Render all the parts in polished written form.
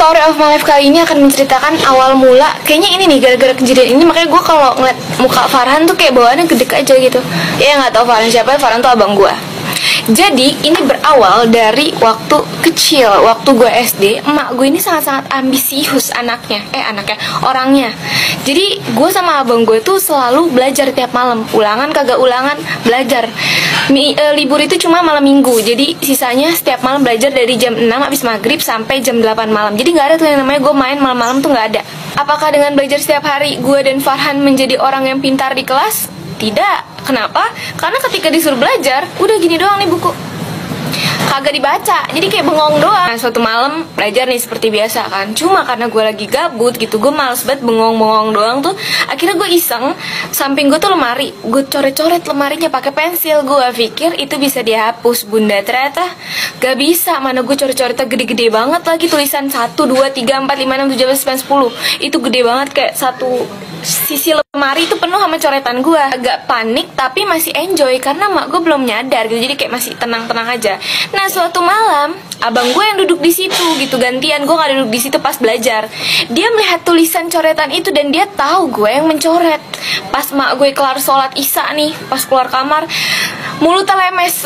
Story of my life kali ini akan menceritakan awal mula. Kayaknya ini nih gara-gara kejadian ini makanya gue kalau ngeliat muka Farhan tuh kayak bawaannya gede aja gitu. Ya nggak tahu Farhan siapa, Farhan tuh abang gue. Jadi ini berawal dari waktu kecil, waktu gue SD. Emak gue ini sangat-sangat ambisius orangnya. Jadi gue sama abang gue tuh selalu belajar tiap malam, ulangan kagak ulangan belajar. Libur itu cuma malam minggu, jadi sisanya setiap malam belajar dari jam 6 habis maghrib sampai jam 8 malam. Jadi nggak ada tuh yang namanya gue main malam-malam, tuh nggak ada. Apakah dengan belajar setiap hari gue dan Farhan menjadi orang yang pintar di kelas? Tidak. Kenapa? Karena ketika disuruh belajar, udah gini doang nih buku, kagak dibaca, jadi kayak bengong doang. Nah, suatu malam belajar nih seperti biasa kan, cuma karena gue lagi gabut gitu, gue males banget bengong doang tuh. Akhirnya gue iseng, samping gue tuh lemari, gue coret-coret lemarinya pakai pensil. Gue pikir itu bisa dihapus, bunda, ternyata gak bisa. Mana gue coret-coretnya gede-gede banget lagi, tulisan 1, 2, 3, 4, 5, 6, 7, 8, 9, 10. Itu gede banget, kayak satu sisi lemari itu penuh sama coretan gue. Agak panik tapi masih enjoy karena mak gue belum nyadar gitu, jadi kayak masih tenang-tenang aja. Nah, suatu malam abang gue yang duduk di situ gitu, gantian, gue nggak duduk di situ pas belajar. Dia melihat tulisan coretan itu dan dia tahu gue yang mencoret. Pas mak gue kelar sholat isya nih, pas keluar kamar, mulutnya lemes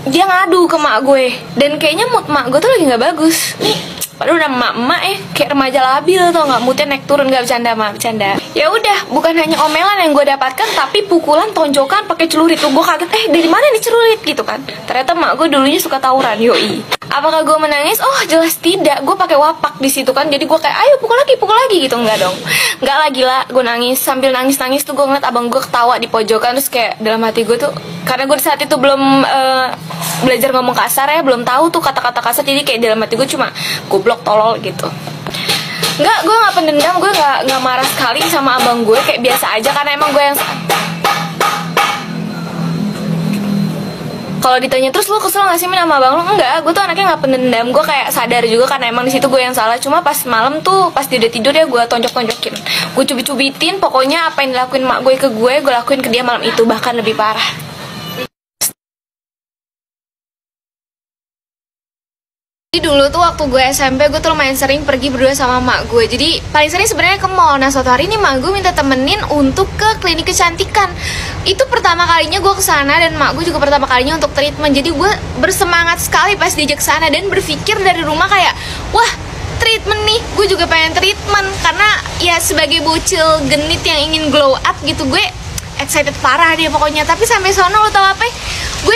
dia ngadu ke mak gue, dan kayaknya mood mak gue tuh lagi nggak bagus nih. Padahal udah emak-emak kayak remaja labil, tau nggak, moodnya naik turun. Nggak bercanda, mak, bercanda. Ya udah, bukan hanya omelan yang gue dapatkan, tapi pukulan, tonjokan, pakai celurit. Tuh gue kaget, dari mana nih celurit gitu kan. Ternyata mak gue dulunya suka tawuran, yoi. Apakah gue menangis? Oh, jelas tidak. Gue pakai wapak di situ kan, jadi gue kayak ayo pukul lagi gitu. Enggak dong, enggak lagi lah. Gue nangis, sambil nangis tuh gue ngeliat abang gue ketawa di pojokan. Terus kayak dalam hati gue tuh, karena gue saat itu belum belajar ngomong kasar ya, belum tahu tuh kata-kata kasar, jadi kayak dalam hati gue cuma goblok, tolol gitu. Enggak, gue nggak pendendam, gue nggak marah sekali sama abang gue, kayak biasa aja karena emang gue yang. Kalau ditanya terus lu kesel nggak sih sama abang lu? Enggak, gue tuh anaknya nggak pendendam. Gue kayak sadar juga karena emang di situ gue yang salah. Cuma pas malam tuh, pas dia udah tidur ya gue tonjok-tonjokin, gue cubit-cubitin. Pokoknya apa yang dilakuin mak gue ke gue lakuin ke dia malam itu, bahkan lebih parah. Dulu tuh waktu gue SMP, gue tuh lumayan sering pergi berdua sama mak gue. Jadi paling sering sebenarnya ke mall. Nah, suatu hari ini mak gue minta temenin untuk ke klinik kecantikan. Itu pertama kalinya gue kesana, dan mak gue juga pertama kalinya untuk treatment. Jadi gue bersemangat sekali pas diajak sana, dan berpikir dari rumah kayak, wah, treatment nih, gue juga pengen treatment. Karena ya sebagai bocil genit yang ingin glow up gitu, gue excited parah deh pokoknya. Tapi sampai sono lo tau apa? Gue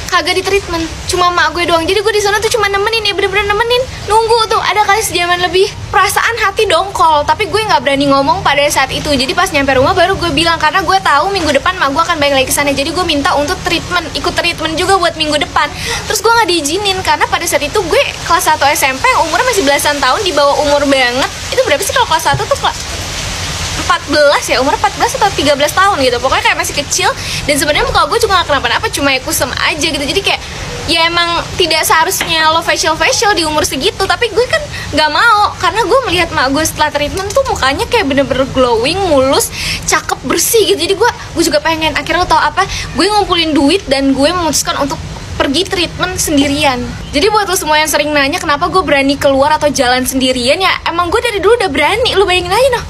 kagak di treatment, cuma mak gue doang. Jadi gue di sana tuh cuma nemenin, ya bener-bener nemenin, nunggu tuh ada kali sejaman lebih. Perasaan hati dongkol, tapi gue nggak berani ngomong pada saat itu. Jadi pas nyampe rumah baru gue bilang, karena gue tahu minggu depan mak gue akan balik lagi ke sana. Jadi gue minta untuk treatment, ikut treatment juga buat minggu depan. Terus gue nggak diizinin karena pada saat itu gue kelas 1 SMP, umurnya masih belasan tahun, di bawah umur banget. Itu berapa sih kalau kelas 1 tuh? Kelas 14 ya, umur 14 atau 13 tahun gitu. Pokoknya kayak masih kecil, dan sebenarnya muka gue juga gak kenapa-napa, cuma ya kusem aja gitu. Jadi kayak ya emang tidak seharusnya lo facial di umur segitu, tapi gue kan gak mau karena gue melihat mak gue setelah treatment tuh mukanya kayak bener-bener glowing, mulus, cakep, bersih gitu. Jadi gue juga pengen. Akhirnya lo tau apa? Gue ngumpulin duit dan gue memutuskan untuk pergi treatment sendirian. Jadi buat lo semua yang sering nanya kenapa gue berani keluar atau jalan sendirian, ya emang gue dari dulu udah berani. Lu bayangin aja noh,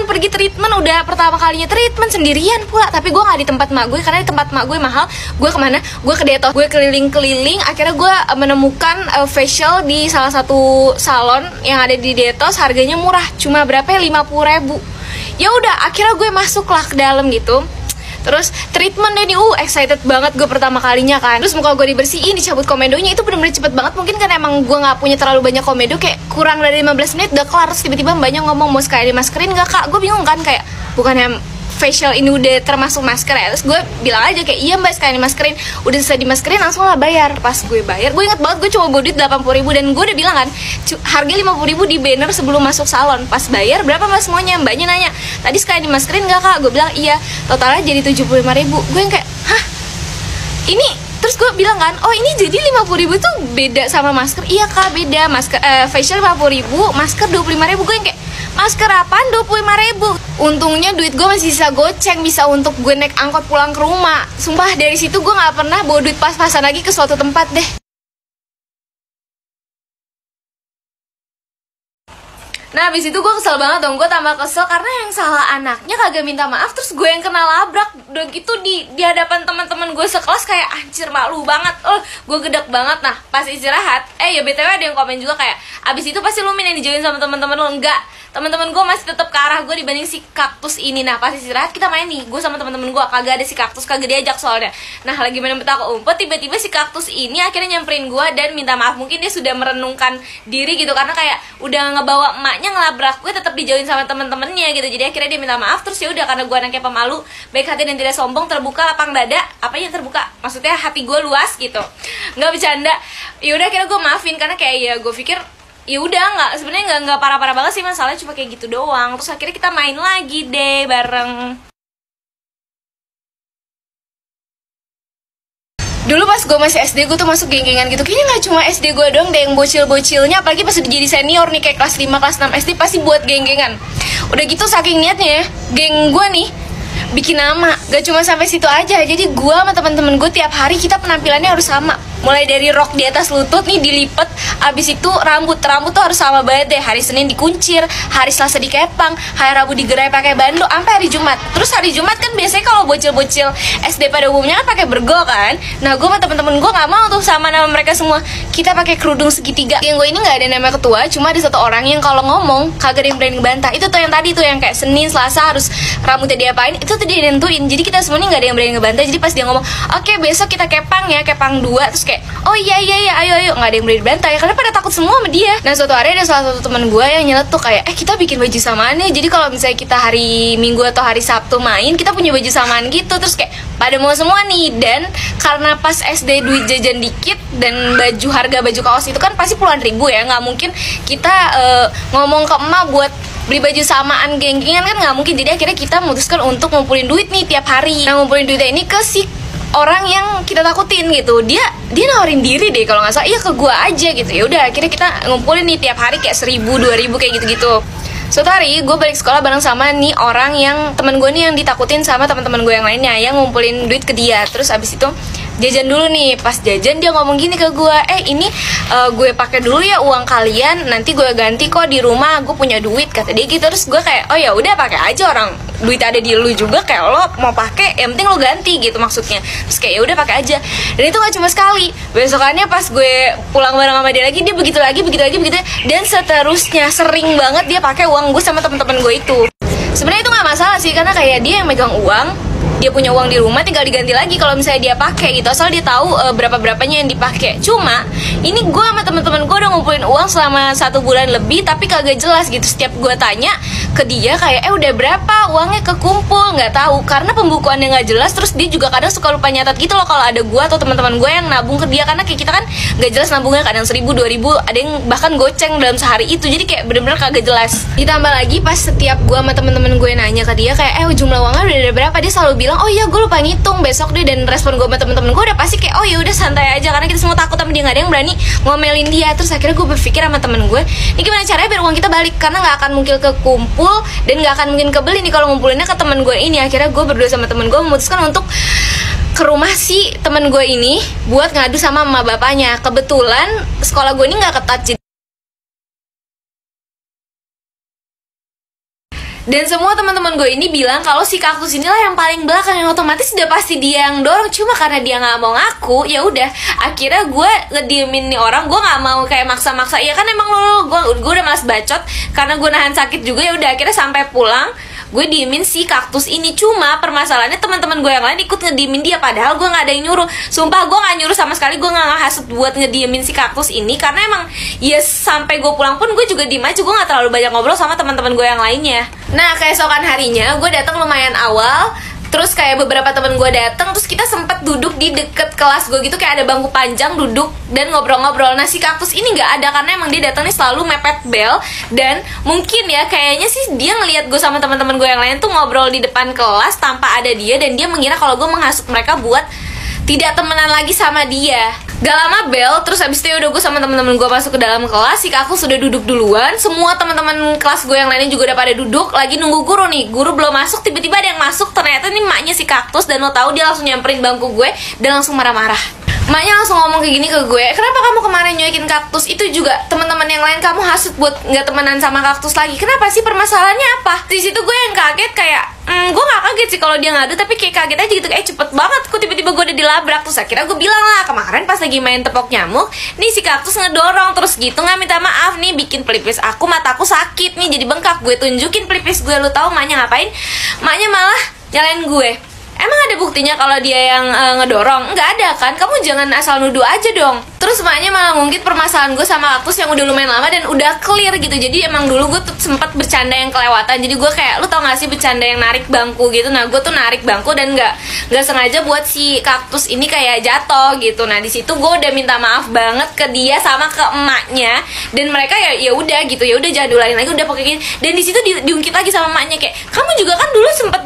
pergi treatment udah pertama kalinya treatment sendirian pula. Tapi gue nggak di tempat mak gue, karena di tempat mak gue mahal. Gue kemana? Gue ke Detos. Gue keliling-keliling. Akhirnya gue menemukan facial di salah satu salon yang ada di Detos. Harganya murah, cuma berapa ya, 50.000. Ya udah, akhirnya gue masuklah ke dalam gitu. Terus treatment deh nih, excited banget gue pertama kalinya kan. Terus muka gue dibersihin, dicabut komedonya, itu bener-bener cepet banget. Mungkin kan emang gue gak punya terlalu banyak komedo, kayak kurang dari 15 menit udah kelar. Terus tiba-tiba mbaknya ngomong, mau sekali dimaskerin gak kak? Gue bingung kan, kayak bukannya facial ini udah termasuk masker ya. Terus gue bilang aja kayak, iya mbak sekali dimaskerin. Udah selesai dimaskerin langsung lah bayar. Pas gue bayar, gue inget banget gue cuma bawa duit 80.000, dan gue udah bilang kan harga 50.000 di banner sebelum masuk salon. Pas bayar berapa mas semuanya? Mbaknya nanya, tadi sekali dimaskerin gak kak? Gue bilang iya, totalnya jadi 75.000. Gue yang kayak, hah? Ini, terus gue bilang kan, oh ini jadi 50.000 tuh beda sama masker? Iya kak, beda. Masker facial 50.000, masker 25.000. Gue yang kayak, masker apaan 25.000? Untungnya duit gue masih sisa goceng, bisa untuk gue naik angkot pulang ke rumah. Sumpah dari situ gue gak pernah bawa duit pas-pasan lagi ke suatu tempat deh. Nah abis itu gue kesel banget dong, gue tambah kesel karena yang salah anaknya kagak minta maaf, terus gue yang kena labrak. Udah gitu di hadapan teman-teman gue sekelas, kayak anjir malu banget. Gue gedek banget. Nah pas istirahat, ya BTW ada yang komen juga kayak, abis itu pasti lu yang dijauhin sama teman-teman lu. Enggak, teman-teman gue masih tetap ke arah gue dibanding si kaktus ini. Nah pas istirahat kita main nih, gue sama teman-teman gue, kagak ada si kaktus, kagak diajak soalnya. Nah lagi main petak umpet, tiba-tiba si kaktus ini akhirnya nyamperin gue dan minta maaf. Mungkin dia sudah merenungkan diri gitu, karena kayak udah ngebawa emaknya ngelabrak gue, tetap dijauhin sama temen-temennya gitu. Jadi akhirnya dia minta maaf. Terus ya udah, karena gue anaknya pemalu, baik hati dan tidak sombong, terbuka lapang dada. Apa yang terbuka? Maksudnya hati gue luas gitu, nggak bercanda. Ya udah akhirnya gue maafin, karena kayak ya gue pikir ya udah nggak, sebenarnya nggak parah-parah banget sih masalahnya, cuma kayak gitu doang. Terus akhirnya kita main lagi deh bareng. Dulu pas gue masih SD, gue tuh masuk geng-gengan gitu. Kayaknya gak cuma SD gue doang deh yang bocil-bocilnya. Apalagi pas udah jadi senior nih, kayak kelas 5, kelas 6 SD, pasti buat geng-gengan. Udah gitu saking niatnya ya, geng gue nih bikin nama. Gak cuma sampai situ aja. Jadi gue sama teman-teman gue tiap hari kita penampilannya harus sama. Mulai dari rok di atas lutut nih dilipet, abis itu rambut tuh harus sama banget deh. Hari Senin dikuncir, hari Selasa dikepang, hari Rabu digerai pakai bando, sampai hari Jumat. Terus hari Jumat kan biasanya kalau bocil-bocil SD pada umumnya kan pakai bergo kan. Nah gue sama temen-temen gue nggak mau tuh sama nama mereka semua. Kita pakai kerudung segitiga. Geng gue ini nggak ada nama ketua, cuma ada satu orang yang kalau ngomong kagak ada yang berani bantah. Itu tuh yang tadi tuh yang kayak Senin Selasa harus rambutnya diapain, itu tuh dia nentuin. Jadi kita semua ini nggak ada yang berani ngebantah. Jadi pas dia ngomong, oke besok kita kepang ya, kepang 2, terus kayak oh iya ayo, nggak ada yang berani bantah ya, karena pada takut semua sama dia. Nah suatu hari ada salah satu teman gue yang nyeletuk kayak, kita bikin baju samaan ya, jadi kalau misalnya kita hari Minggu atau hari Sabtu main, kita punya baju samaan gitu. Terus kayak pada mau semua nih. Dan karena pas SD duit jajan dikit, dan harga baju kaos itu kan pasti puluhan ribu ya, nggak mungkin kita ngomong ke emak buat beli baju samaan geng-gengan kan, nggak mungkin. Jadi akhirnya kita memutuskan untuk ngumpulin duit nih tiap hari. Nah ngumpulin duitnya ini ke si orang yang kita takutin gitu. Dia nawarin diri deh kalau nggak salah, iya ke gua aja gitu. Ya udah akhirnya kita ngumpulin nih tiap hari kayak 1.000, 2.000 kayak gitu-gitu. Suatu hari gue balik sekolah bareng sama nih orang yang temen gue nih yang ditakutin sama teman-teman gue yang lainnya, yang ngumpulin duit ke dia. Terus abis itu jajan dulu nih. Pas jajan dia ngomong gini ke gue, ini gue pakai dulu ya uang kalian, nanti gue ganti kok di rumah, gue punya duit, kata dia gitu. Terus gue kayak, oh ya udah pakai aja, orang duit ada di lu juga, kayak lo mau pakai yang penting lo ganti gitu maksudnya. Terus kayak ya udah pakai aja. Dan itu gak cuma sekali, besokannya pas gue pulang bareng sama dia lagi, dia begitu lagi, dan seterusnya. Sering banget dia pakai uang gue sama teman-teman gue itu. Sebenarnya itu nggak masalah sih, karena kayak dia yang megang uang, dia punya uang di rumah, tinggal diganti lagi kalau misalnya dia pakai gitu, asal dia tahu berapa-berapanya yang dipakai. Cuma ini gue sama teman-teman gue udah ngumpulin uang selama 1 bulan lebih, tapi kagak jelas gitu. Setiap gue tanya ke dia kayak, udah berapa uangnya kekumpul, nggak tahu, karena pembukuannya nggak jelas. Terus dia juga kadang suka lupa nyatat gitu loh kalau ada gue atau teman-teman gue yang nabung ke dia, karena kayak kita kan nggak jelas nabungnya, kadang 1.000, 2.000, ada yang bahkan goceng dalam sehari itu. Jadi kayak bener-bener kagak jelas. Ditambah lagi pas setiap gue sama teman-teman gue nanya ke dia kayak, jumlah uangnya udah ada berapa, dia selalu bilang, oh iya gue lupa ngitung besok deh. Dan respon gue sama temen-temen gue udah pasti kayak, oh ya udah santai aja, karena kita semua takut sama dia, nggak ada yang berani ngomelin dia. Terus akhirnya gue berpikir sama temen gue, ini gimana caranya biar uang kita balik, karena nggak akan mungkin kekumpul dan nggak akan mungkin kebeli nih kalau ngumpulinnya ke temen gue ini. Akhirnya gue berdua sama temen gue memutuskan untuk ke rumah si temen gue ini buat ngadu sama emak bapaknya. Kebetulan sekolah gue ini nggak ketat, dan semua teman-teman gue ini bilang kalau si kaktus inilah yang paling belakang, yang otomatis udah pasti dia yang dorong. Cuma karena dia nggak mau ngaku, ya udah akhirnya gue ngediemin nih orang. Gue nggak mau kayak maksa-maksa, ya kan emang gue udah malas bacot karena gue nahan sakit juga. Ya udah akhirnya sampai pulang gue diemin si kaktus ini. Cuma permasalahannya teman-teman gue yang lain ikut ngediemin dia, padahal gue nggak ada yang nyuruh. Sumpah gue nggak nyuruh sama sekali, gue nggak ngehasut buat ngediemin si kaktus ini, karena emang ya sampai gue pulang pun gue juga diem aja, gue nggak terlalu banyak ngobrol sama teman-teman gue yang lainnya. Nah keesokan harinya gue datang lumayan awal. Terus kayak beberapa temen gue datang, terus kita sempet duduk di deket kelas gue gitu, kayak ada bangku panjang duduk dan ngobrol-ngobrol. Nah si kaktus ini nggak ada, karena emang dia datangnya selalu mepet bel. Dan mungkin ya kayaknya sih dia ngelihat gue sama teman-teman gue yang lain tuh ngobrol di depan kelas tanpa ada dia, dan dia mengira kalau gue menghasut mereka buat tidak temenan lagi sama dia. Gak lama bel, terus abis itu udah gue sama temen-temen gue masuk ke dalam kelas. Si kaktus sudah duduk duluan, semua teman-teman kelas gue yang lainnya juga udah pada duduk, lagi nunggu guru nih. Guru belum masuk, tiba-tiba ada yang masuk, ternyata ini emaknya si kaktus. Dan lo tau dia langsung nyamperin bangku gue dan langsung marah-marah. Maknya langsung ngomong kayak gini ke gue, kenapa kamu kemarin nyuekin kaktus? Itu juga teman-teman yang lain kamu hasut buat nggak temenan sama kaktus lagi. Kenapa sih, permasalahannya apa? Di situ gue yang kaget kayak, gue nggak kaget sih kalau dia ngadu, tapi kayak kaget aja gitu, cepet banget kok tiba-tiba gue udah dilabrak. Terus akhirnya gue bilang lah, kemarin pas lagi main tepok nyamuk, nih si kaktus ngedorong terus gitu nggak minta maaf nih, bikin pelipis aku, mataku sakit nih jadi bengkak. Gue tunjukin pelipis gue, lu tahu maknya ngapain? Maknya malah nyalain gue. Emang ada buktinya kalau dia yang ngedorong? Nggak ada kan? Kamu jangan asal nuduh aja dong. Terus maknya malah ngungkit permasalahan gue sama kaktus yang udah lumayan lama dan udah clear gitu. Jadi emang dulu gue tuh sempat bercanda yang kelewatan. Jadi gue kayak, lu tau gak sih bercanda yang narik bangku gitu? Nah gue tuh narik bangku dan nggak sengaja buat si kaktus ini kayak jatuh gitu. Nah di situ gue udah minta maaf banget ke dia sama ke emaknya. Dan mereka ya udah gitu, ya udah jadulain lagi, udah pakai gini. Dan di situ diungkit lagi sama emaknya kayak, kamu juga kan dulu sempet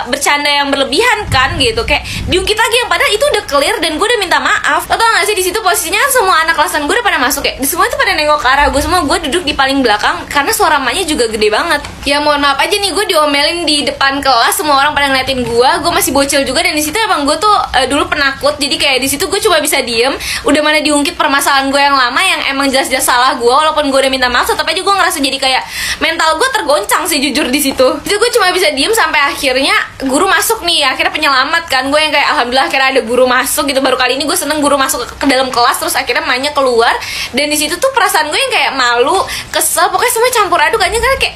bercanda yang berlebihan kan gitu, kayak diungkit lagi yang padahal itu udah clear dan gue udah minta maaf. Lo tau gak sih di situ posisinya semua anak kelasan gue udah pada masuk, kayak semua itu pada nengok ke arah gue, semua gue duduk di paling belakang karena suara emaknya juga gede banget. Ya mohon maaf aja nih, gue diomelin di depan kelas, semua orang pada ngeliatin gue masih bocil juga, dan di situ emang gue tuh dulu penakut, jadi kayak di situ gue cuma bisa diem. Udah mana diungkit permasalahan gue yang lama yang emang jelas-jelas salah gue, walaupun gue udah minta maaf, tetap aja gue ngerasa jadi kayak mental gue tergoncang sih jujur di situ. Jadi gue cuma bisa diem sampai akhirnya guru masuk nih, akhirnya penyelamat kan. Gue yang kayak alhamdulillah akhirnya ada guru masuk gitu. Baru kali ini gue seneng guru masuk ke dalam kelas, terus akhirnya emaknya keluar. Dan di situ tuh perasaan gue yang kayak malu, kesel, pokoknya semua campur aduk aja karena kayak